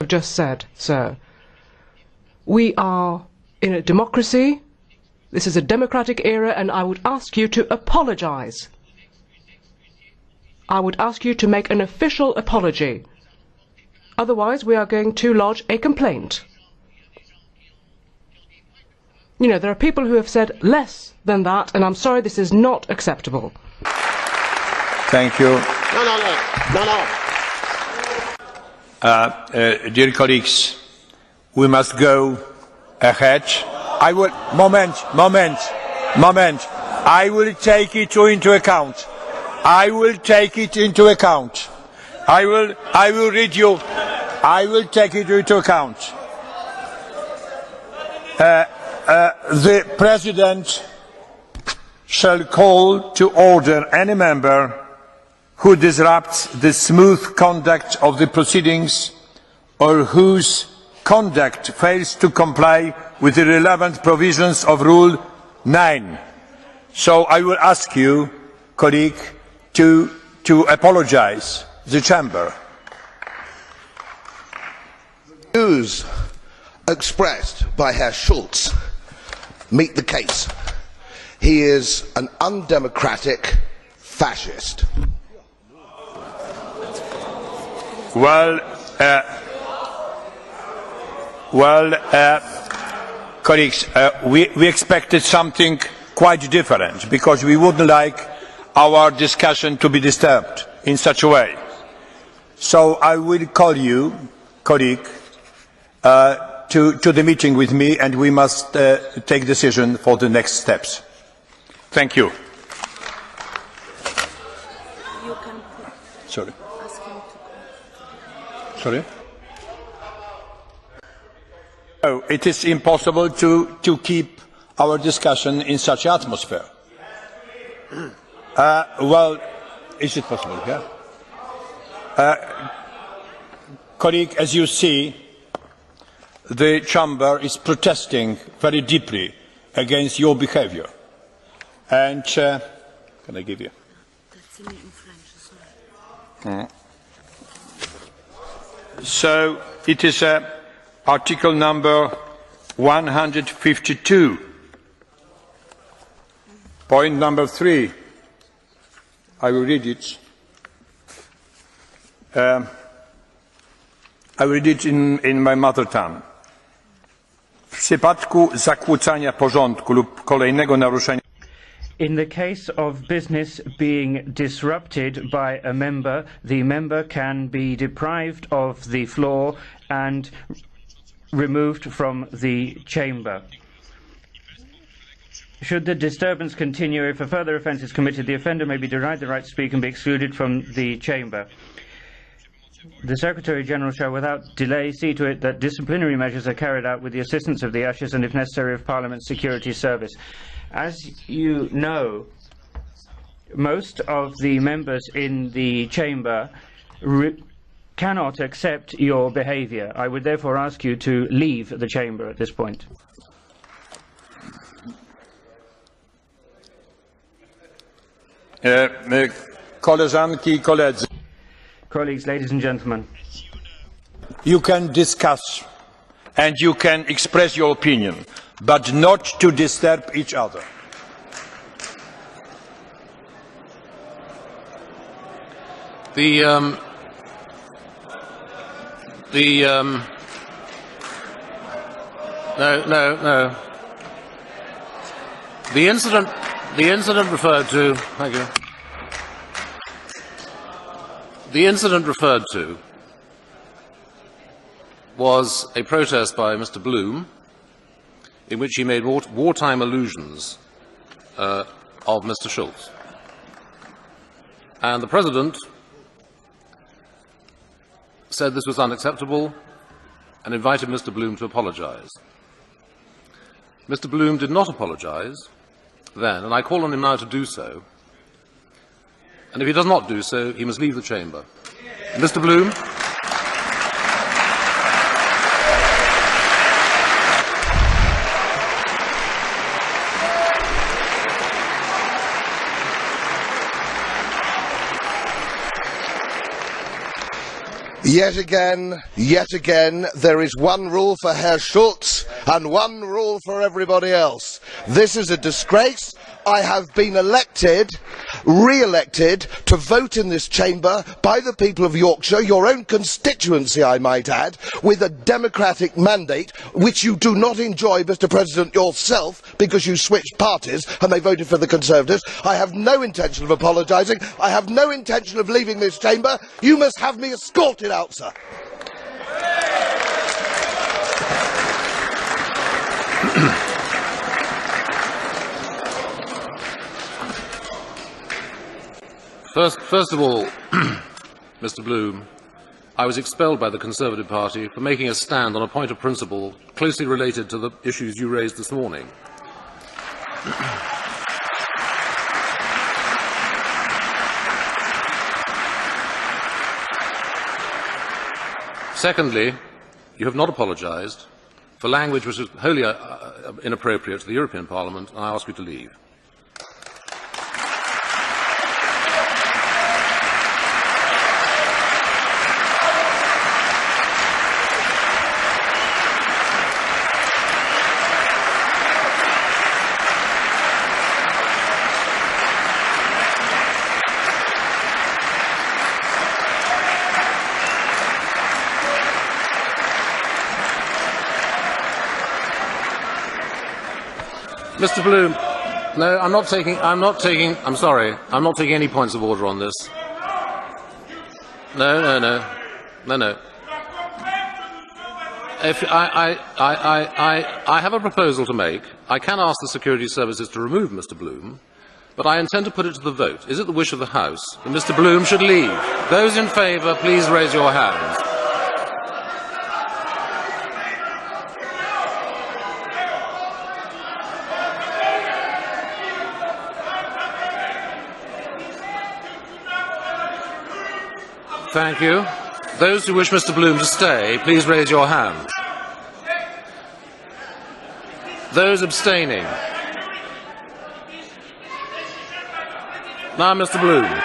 have just said, sir. We are in a democracy. This is a democratic era, and I would ask you to apologise. I would ask you to make an official apology. Otherwise, we are going to lodge a complaint. You know, there are people who have said less than that, and I'm sorry, this is not acceptable. Thank you. Dear colleagues, we must go ahead. I will moment. I will take it into account. I will take it into account. I will read you. I will take it into account. The President shall call to order any member who disrupts the smooth conduct of the proceedings or whose conduct fails to comply with the relevant provisions of Rule 9. So I will ask you, colleague, to apologise to the Chamber. The views expressed by Herr Schulz meet the case. He is an undemocratic fascist. Colleagues, we expected something quite different because we wouldn't like our discussion to be disturbed in such a way. So I will call you, colleague, to the meeting with me, and we must take decision for the next steps. Thank you. Sorry. Sorry? Oh, it is impossible to keep our discussion in such an atmosphere. Well, is it possible? Yeah. Colleague, as you see, the Chamber is protesting very deeply against your behaviour. And can I give you? So it is article number 152, point number 3. I will read it. I will read it in my mother tongue. W przypadku zakłócania porządku lub kolejnego naruszenia. In the case of business being disrupted by a member, the member can be deprived of the floor and removed from the chamber. Should the disturbance continue, if a further offence is committed, the offender may be denied the right to speak and be excluded from the chamber. The Secretary-General shall without delay see to it that disciplinary measures are carried out with the assistance of the ushers and, if necessary, of Parliament's security service. As you know, most of the members in the chamber cannot accept your behaviour. I would therefore ask you to leave the chamber at this point. Koleżanki I koledzy. Colleagues, ladies and gentlemen. You can discuss and you can express your opinion, but not to disturb each other. No. The incident referred to. Thank you. The incident referred to was a protest by Mr. Bloom, in which he made wartime allusions of Mr. Schulz. And the President said this was unacceptable and invited Mr. Bloom to apologise. Mr. Bloom did not apologise then, and I call on him now to do so. And if he does not do so, he must leave the chamber. Mr. Bloom. Yet again, there is one rule for Herr Schulz and one rule for everybody else. This is a disgrace. I have been re-elected to vote in this chamber by the people of Yorkshire, your own constituency I might add, with a democratic mandate which you do not enjoy, Mr. President, yourself, because you switched parties and they voted for the Conservatives. I have no intention of apologising. I have no intention of leaving this chamber. You must have me escorted out, sir. First of all, Mr. Bloom, I was expelled by the Conservative Party for making a stand on a point of principle closely related to the issues you raised this morning. Secondly, you have not apologised for language which is wholly inappropriate to the European Parliament, and I ask you to leave. Mr. Bloom, no, I'm sorry, I'm not taking any points of order on this. No. If I have a proposal to make. I can ask the security services to remove Mr. Bloom, but I intend to put it to the vote. Is it the wish of the House that Mr. Bloom should leave? Those in favour, please raise your hands. Thank you. Those who wish Mr. Bloom to stay, please raise your hand. Those abstaining. Now, Mr. Bloom.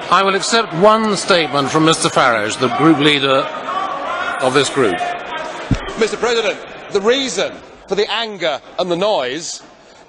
I will accept one statement from Mr. Farage, the group leader of this group. Mr. President, the reason for the anger and the noise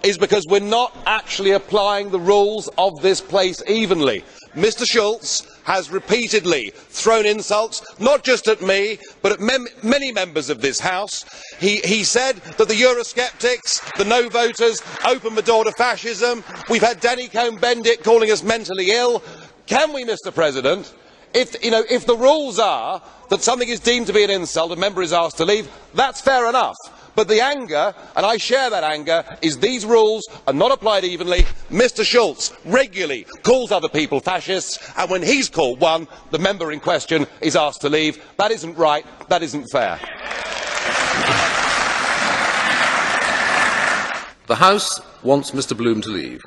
is because we're not actually applying the rules of this place evenly. Mr. Schulz has repeatedly thrown insults, not just at me, but at many members of this House. He said that the Eurosceptics, the no voters, opened the door to fascism. We've had Danny Cohn-Bendit calling us mentally ill. Can we, Mr. President, if the rules are that something is deemed to be an insult, a member is asked to leave, that's fair enough. But the anger, and I share that anger, is these rules are not applied evenly. Mr. Schulz regularly calls other people fascists, and when he's called one, the member in question is asked to leave. That isn't right. That isn't fair. The House wants Mr. Bloom to leave.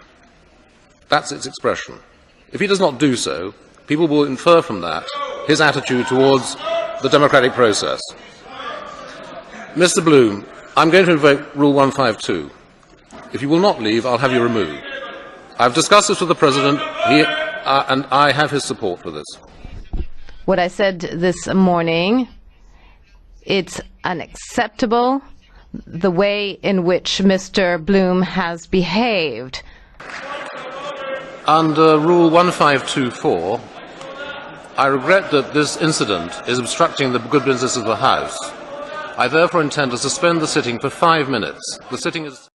That's its expression. If he does not do so, people will infer from that his attitude towards the democratic process. Mr. Bloom, I'm going to invoke Rule 152. If you will not leave, I'll have you removed. I've discussed this with the President, and I have his support for this. What I said this morning, it's unacceptable, the way in which Mr. Bloom has behaved. Under Rule 1524, I regret that this incident is obstructing the good business of the House. I therefore intend to suspend the sitting for 5 minutes. The sitting is...